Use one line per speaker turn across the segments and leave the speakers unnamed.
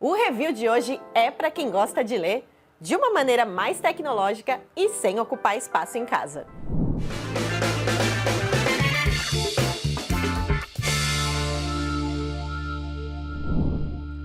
O review de hoje é para quem gosta de ler de uma maneira mais tecnológica e sem ocupar espaço em casa.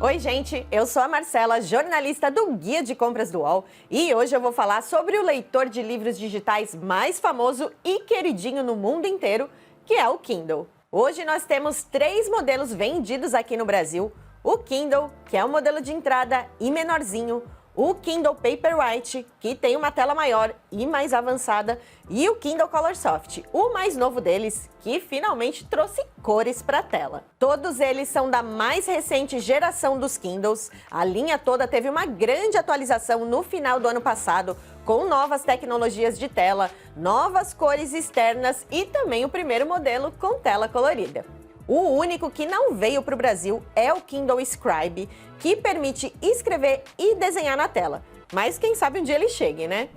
Oi gente, eu sou a Marcela, jornalista do Guia de Compras do UOL, e hoje eu vou falar sobre o leitor de livros digitais mais famoso e queridinho no mundo inteiro, que é o Kindle. Hoje nós temos 3 modelos vendidos aqui no Brasil: o Kindle, que é o modelo de entrada e menorzinho, o Kindle Paperwhite, que tem uma tela maior e mais avançada, e o Kindle Colorsoft, o mais novo deles, que finalmente trouxe cores para a tela. Todos eles são da mais recente geração dos Kindles. A linha toda teve uma grande atualização no final do ano passado, com novas tecnologias de tela, novas cores externas e também o primeiro modelo com tela colorida. O único que não veio para o Brasil é o Kindle Scribe, que permite escrever e desenhar na tela. Mas quem sabe um dia ele chegue, né?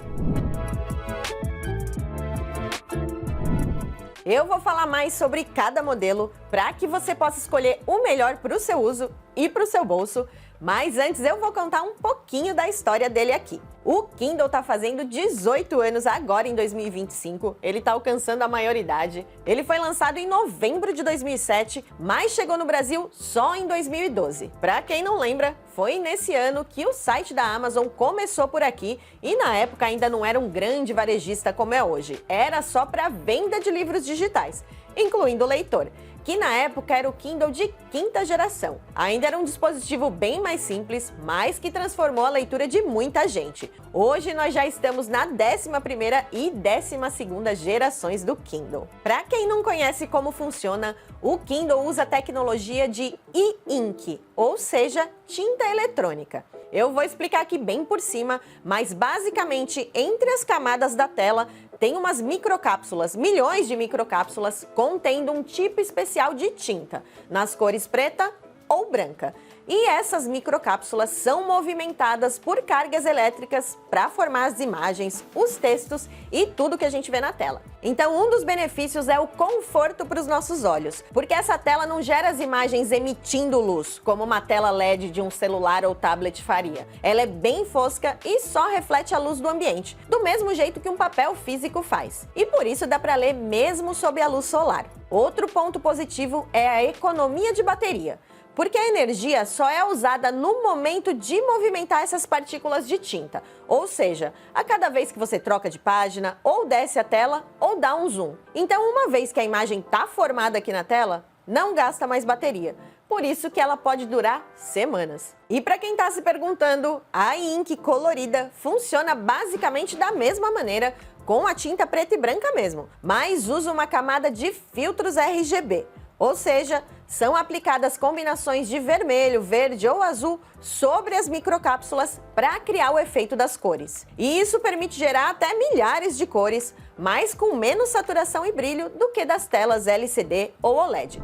Eu vou falar mais sobre cada modelo para que você possa escolher o melhor para o seu uso e para o seu bolso. Mas antes eu vou contar um pouquinho da história dele aqui. O Kindle está fazendo 18 anos agora em 2025, ele está alcançando a maioridade. Ele foi lançado em novembro de 2007, mas chegou no Brasil só em 2012. Para quem não lembra, foi nesse ano que o site da Amazon começou por aqui e na época ainda não era um grande varejista como é hoje, era só para venda de livros digitais, incluindo o leitor, que na época era o Kindle de 5ª geração. Ainda era um dispositivo bem mais simples, mas que transformou a leitura de muita gente. Hoje nós já estamos na 11ª e 12ª gerações do Kindle. Para quem não conhece como funciona, o Kindle usa a tecnologia de e-ink, ou seja, tinta eletrônica. Eu vou explicar aqui bem por cima, mas basicamente entre as camadas da tela tem umas microcápsulas, milhões de microcápsulas contendo um tipo especial de tinta, nas cores preta ou branca. E essas microcápsulas são movimentadas por cargas elétricas para formar as imagens, os textos e tudo que a gente vê na tela. Então, um dos benefícios é o conforto para os nossos olhos, porque essa tela não gera as imagens emitindo luz, como uma tela LED de um celular ou tablet faria. Ela é bem fosca e só reflete a luz do ambiente, do mesmo jeito que um papel físico faz. E por isso dá para ler mesmo sob a luz solar. Outro ponto positivo é a economia de bateria, porque a energia só é usada no momento de movimentar essas partículas de tinta, ou seja, a cada vez que você troca de página, ou desce a tela, ou dá um zoom. Então, uma vez que a imagem está formada aqui na tela, não gasta mais bateria, por isso que ela pode durar semanas. E para quem está se perguntando, a ink colorida funciona basicamente da mesma maneira, com a tinta preta e branca mesmo, mas usa uma camada de filtros RGB. Ou seja, são aplicadas combinações de vermelho, verde ou azul sobre as microcápsulas para criar o efeito das cores. E isso permite gerar até milhares de cores, mas com menos saturação e brilho do que das telas LCD ou OLED.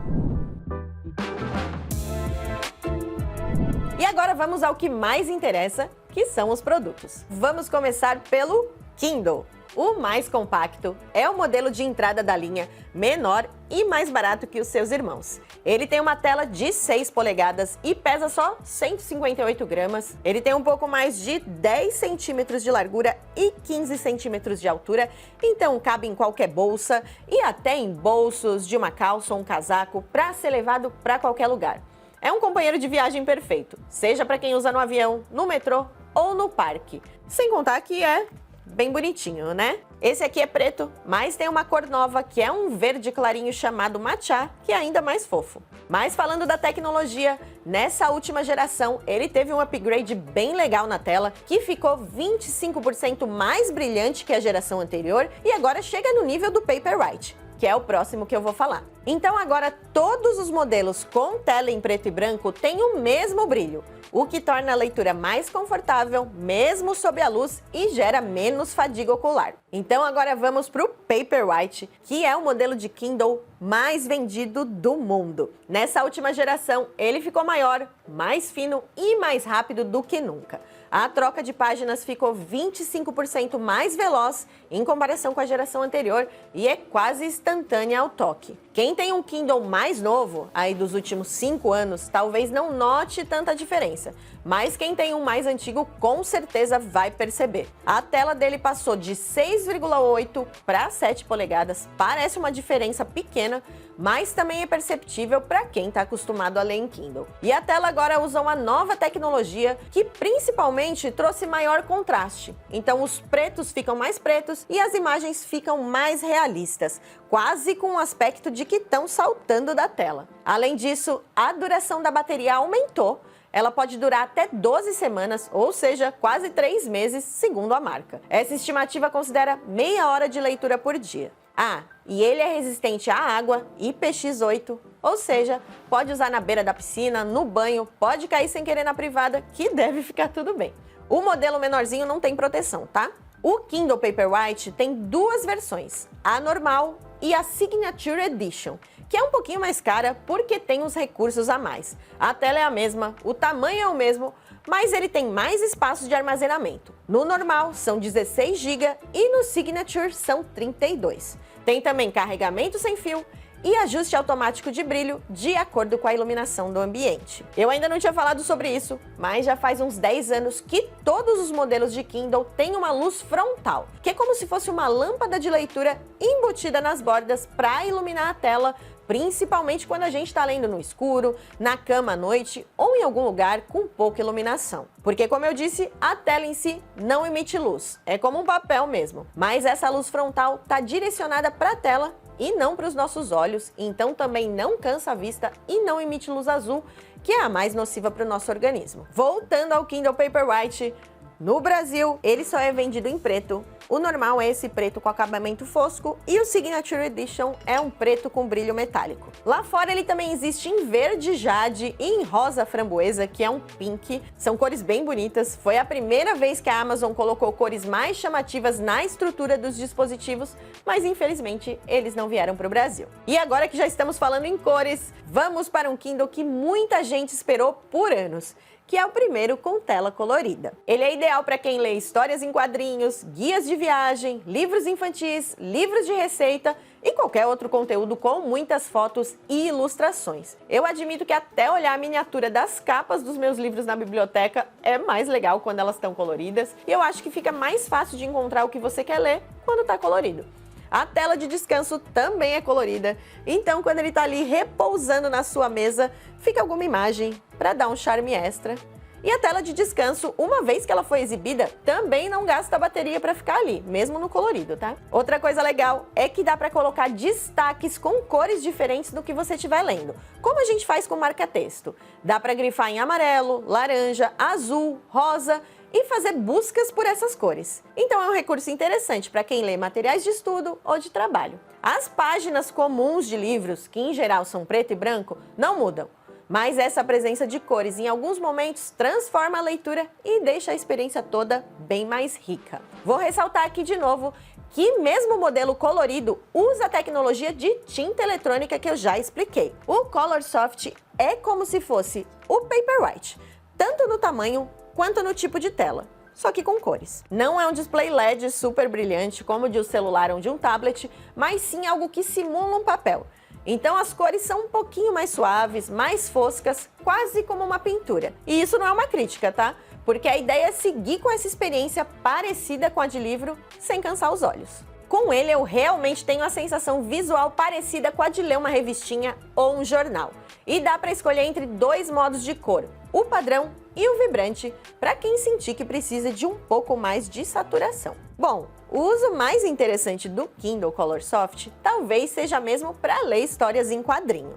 E agora vamos ao que mais interessa, que são os produtos. Vamos começar pelo Kindle. O mais compacto é o modelo de entrada da linha, menor e mais barato que os seus irmãos. Ele tem uma tela de 6 polegadas e pesa só 158 gramas. Ele tem um pouco mais de 10 centímetros de largura e 15 centímetros de altura, então cabe em qualquer bolsa e até em bolsos de uma calça ou um casaco para ser levado para qualquer lugar. É um companheiro de viagem perfeito, seja para quem usa no avião, no metrô ou no parque. Sem contar que é bem bonitinho, né? Esse aqui é preto, mas tem uma cor nova que é um verde clarinho chamado matcha, que é ainda mais fofo. Mas falando da tecnologia, nessa última geração ele teve um upgrade bem legal na tela, que ficou 25% mais brilhante que a geração anterior e agora chega no nível do Paperwhite, que é o próximo que eu vou falar. Então agora todos os modelos com tela em preto e branco têm o mesmo brilho, o que torna a leitura mais confortável, mesmo sob a luz, e gera menos fadiga ocular. Então agora vamos para o Paperwhite, que é o modelo de Kindle mais vendido do mundo. Nessa última geração, ele ficou maior, mais fino e mais rápido do que nunca. A troca de páginas ficou 25% mais veloz em comparação com a geração anterior e é quase instantânea ao toque. Quem tem um Kindle mais novo, aí dos últimos 5 anos, talvez não note tanta diferença, mas quem tem um mais antigo com certeza vai perceber. A tela dele passou de 6,8 para 7 polegadas, parece uma diferença pequena, mas também é perceptível para quem está acostumado a ler em Kindle. E a tela agora usa uma nova tecnologia que principalmente trouxe maior contraste. Então os pretos ficam mais pretos e as imagens ficam mais realistas, quase com o aspecto de que estão saltando da tela. Além disso, a duração da bateria aumentou. Ela pode durar até 12 semanas, ou seja, quase 3 meses, segundo a marca. Essa estimativa considera meia hora de leitura por dia. Ah, e ele é resistente à água, IPX8, ou seja, pode usar na beira da piscina, no banho, pode cair sem querer na privada, que deve ficar tudo bem. O modelo menorzinho não tem proteção, tá? O Kindle Paperwhite tem 2 versões, a normal e a Signature Edition, que é um pouquinho mais cara porque tem os recursos a mais. A tela é a mesma, o tamanho é o mesmo, mas ele tem mais espaço de armazenamento. No normal são 16 GB e no Signature são 32. Tem também carregamento sem fio e ajuste automático de brilho de acordo com a iluminação do ambiente. Eu ainda não tinha falado sobre isso, mas já faz uns 10 anos que todos os modelos de Kindle têm uma luz frontal, que é como se fosse uma lâmpada de leitura embutida nas bordas para iluminar a tela, principalmente quando a gente está lendo no escuro, na cama à noite ou em algum lugar com pouca iluminação. Porque, como eu disse, a tela em si não emite luz, é como um papel mesmo. Mas essa luz frontal está direcionada para a tela e não para os nossos olhos, então também não cansa a vista e não emite luz azul, que é a mais nociva para o nosso organismo. Voltando ao Kindle Paperwhite, no Brasil ele só é vendido em preto. O normal é esse preto com acabamento fosco e o Signature Edition é um preto com brilho metálico. Lá fora ele também existe em verde jade e em rosa framboesa, que é um pink. São cores bem bonitas. Foi a primeira vez que a Amazon colocou cores mais chamativas na estrutura dos dispositivos, mas infelizmente eles não vieram para o Brasil. E agora que já estamos falando em cores, vamos para um Kindle que muita gente esperou por anos, que é o primeiro com tela colorida. Ele é ideal para quem lê histórias em quadrinhos, guias de viagem, livros infantis, livros de receita e qualquer outro conteúdo com muitas fotos e ilustrações. Eu admito que até olhar a miniatura das capas dos meus livros na biblioteca é mais legal quando elas estão coloridas, e eu acho que fica mais fácil de encontrar o que você quer ler quando está colorido. A tela de descanso também é colorida, então quando ele está ali repousando na sua mesa, fica alguma imagem para dar um charme extra. E a tela de descanso, uma vez que ela foi exibida, também não gasta bateria para ficar ali, mesmo no colorido, tá? Outra coisa legal é que dá para colocar destaques com cores diferentes do que você estiver lendo, como a gente faz com marca-texto. Dá para grifar em amarelo, laranja, azul, rosa e fazer buscas por essas cores. Então é um recurso interessante para quem lê materiais de estudo ou de trabalho. As páginas comuns de livros, que em geral são preto e branco, não mudam, mas essa presença de cores em alguns momentos transforma a leitura e deixa a experiência toda bem mais rica. Vou ressaltar aqui de novo que mesmo o modelo colorido usa a tecnologia de tinta eletrônica que eu já expliquei. O Colorsoft é como se fosse o Paperwhite, tanto no tamanho quanto no tipo de tela, só que com cores. Não é um display LED super brilhante como o de um celular ou de um tablet, mas sim algo que simula um papel. Então as cores são um pouquinho mais suaves, mais foscas, quase como uma pintura. E isso não é uma crítica, tá? Porque a ideia é seguir com essa experiência parecida com a de livro, sem cansar os olhos. Com ele eu realmente tenho a sensação visual parecida com a de ler uma revistinha ou um jornal. E dá para escolher entre 2 modos de cor, o padrão e o vibrante, para quem sentir que precisa de um pouco mais de saturação. Bom, o uso mais interessante do Kindle Colorsoft talvez seja mesmo para ler histórias em quadrinho.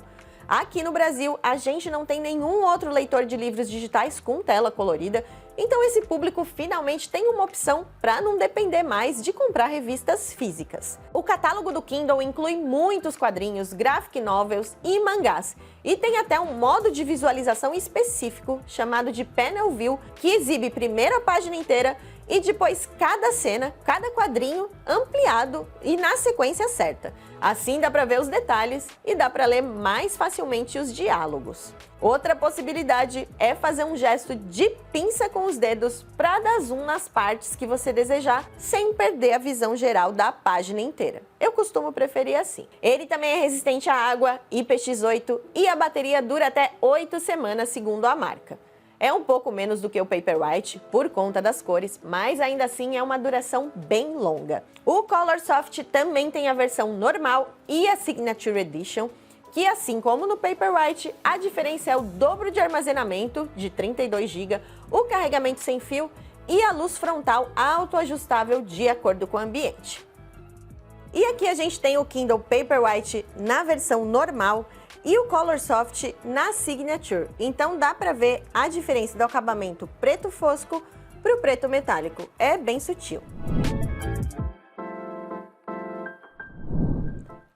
Aqui no Brasil, a gente não tem nenhum outro leitor de livros digitais com tela colorida, então esse público finalmente tem uma opção para não depender mais de comprar revistas físicas. O catálogo do Kindle inclui muitos quadrinhos, graphic novels e mangás, e tem até um modo de visualização específico chamado de Panel View, que exibe primeiro a página inteira e depois cada cena, cada quadrinho ampliado e na sequência certa. Assim dá para ver os detalhes e dá para ler mais facilmente os diálogos. Outra possibilidade é fazer um gesto de pinça com os dedos para dar zoom nas partes que você desejar, sem perder a visão geral da página inteira. Eu costumo preferir assim. Ele também é resistente à água, IPX8 e a bateria dura até 8 semanas, segundo a marca. É um pouco menos do que o Paperwhite por conta das cores, mas ainda assim é uma duração bem longa. O Colorsoft também tem a versão normal e a Signature Edition, que assim como no Paperwhite, a diferença é o dobro de armazenamento, de 32 GB, o carregamento sem fio e a luz frontal autoajustável de acordo com o ambiente. E aqui a gente tem o Kindle Paperwhite na versão normal e o Colorsoft na Signature, então dá para ver a diferença do acabamento preto fosco para o preto metálico, é bem sutil.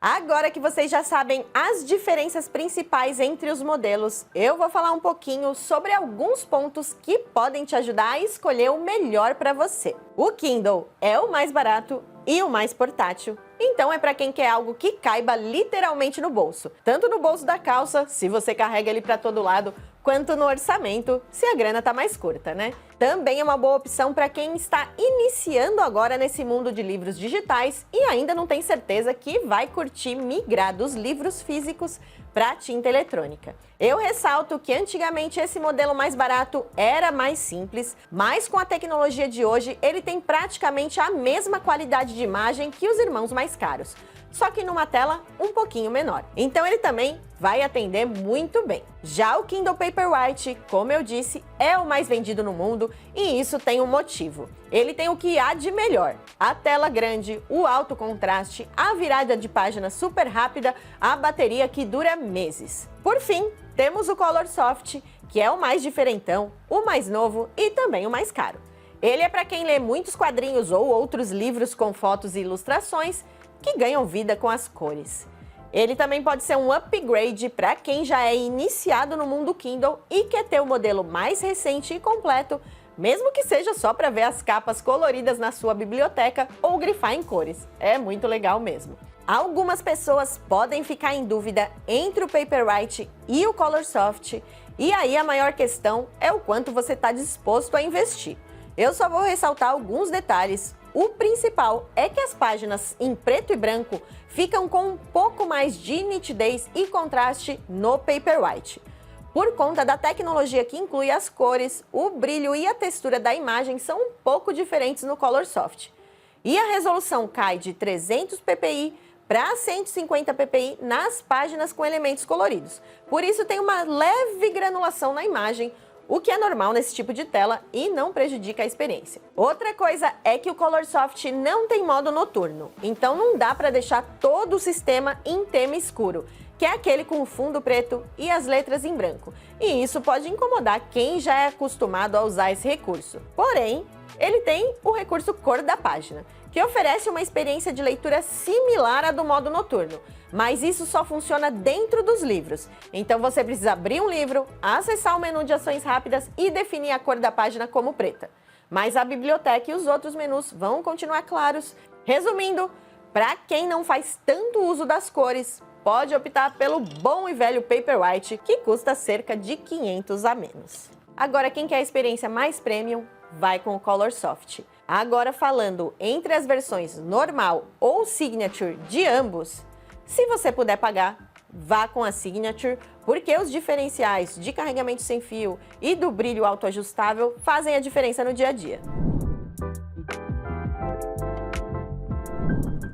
Agora que vocês já sabem as diferenças principais entre os modelos, eu vou falar um pouquinho sobre alguns pontos que podem te ajudar a escolher o melhor para você. O Kindle é o mais barato e o mais portátil, então é para quem quer algo que caiba literalmente no bolso, tanto no bolso da calça, se você carrega ele para todo lado, quanto no orçamento, se a grana tá mais curta, né? Também é uma boa opção para quem está iniciando agora nesse mundo de livros digitais e ainda não tem certeza que vai curtir migrar dos livros físicos para tinta eletrônica. Eu ressalto que antigamente esse modelo mais barato era mais simples, mas com a tecnologia de hoje ele tem praticamente a mesma qualidade de imagem que os irmãos mais caros, só que numa tela um pouquinho menor. Então ele também vai atender muito bem. Já o Kindle Paperwhite, como eu disse, é o mais vendido no mundo e isso tem um motivo. Ele tem o que há de melhor: a tela grande, o alto contraste, a virada de página super rápida, a bateria que dura meses. Por fim, temos o Colorsoft, que é o mais diferentão, o mais novo e também o mais caro. Ele é para quem lê muitos quadrinhos ou outros livros com fotos e ilustrações que ganham vida com as cores. Ele também pode ser um upgrade para quem já é iniciado no mundo Kindle e quer ter o modelo mais recente e completo, mesmo que seja só para ver as capas coloridas na sua biblioteca ou grifar em cores. É muito legal mesmo. Algumas pessoas podem ficar em dúvida entre o Paperwhite e o Colorsoft, e aí a maior questão é o quanto você está disposto a investir. Eu só vou ressaltar alguns detalhes. O principal é que as páginas em preto e branco ficam com um pouco mais de nitidez e contraste no Paperwhite. Por conta da tecnologia que inclui as cores, o brilho e a textura da imagem são um pouco diferentes no Colorsoft. E a resolução cai de 300 ppi para 150 ppi nas páginas com elementos coloridos. Por isso tem uma leve granulação na imagem, o que é normal nesse tipo de tela e não prejudica a experiência. Outra coisa é que o Colorsoft não tem modo noturno, então não dá para deixar todo o sistema em tema escuro, que é aquele com o fundo preto e as letras em branco, e isso pode incomodar quem já é acostumado a usar esse recurso. Porém, ele tem o recurso cor da página, que oferece uma experiência de leitura similar à do modo noturno, mas isso só funciona dentro dos livros. Então você precisa abrir um livro, acessar o menu de ações rápidas e definir a cor da página como preta. Mas a biblioteca e os outros menus vão continuar claros. Resumindo, para quem não faz tanto uso das cores, pode optar pelo bom e velho Paperwhite, que custa cerca de 500 a menos. Agora, quem quer a experiência mais premium, vai com o Colorsoft. Agora, falando entre as versões normal ou Signature de ambos, se você puder pagar, vá com a Signature, porque os diferenciais de carregamento sem fio e do brilho autoajustável fazem a diferença no dia a dia.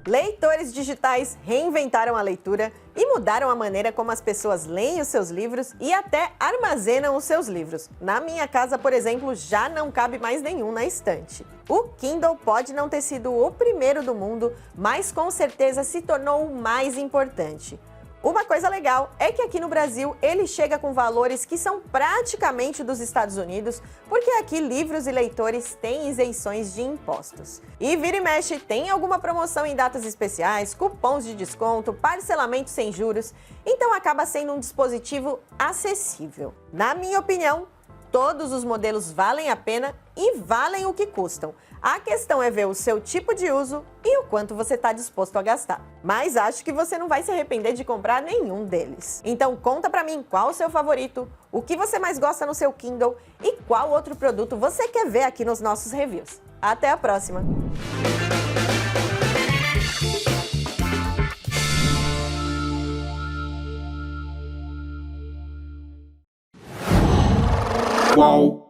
Leitores digitais reinventaram a leitura e mudaram a maneira como as pessoas leem os seus livros e até armazenam os seus livros. Na minha casa, por exemplo, já não cabe mais nenhum na estante. O Kindle pode não ter sido o primeiro do mundo, mas com certeza se tornou o mais importante. Uma coisa legal é que aqui no Brasil ele chega com valores que são praticamente dos Estados Unidos, porque aqui livros e leitores têm isenções de impostos. E vira e mexe tem alguma promoção em datas especiais, cupons de desconto, parcelamento sem juros, então acaba sendo um dispositivo acessível. Na minha opinião, Todos os modelos valem a pena e valem o que custam. A questão é ver o seu tipo de uso e o quanto você está disposto a gastar. Mas acho que você não vai se arrepender de comprar nenhum deles. Então conta pra mim qual o seu favorito, o que você mais gosta no seu Kindle e qual outro produto você quer ver aqui nos nossos reviews. Até a próxima!
Qual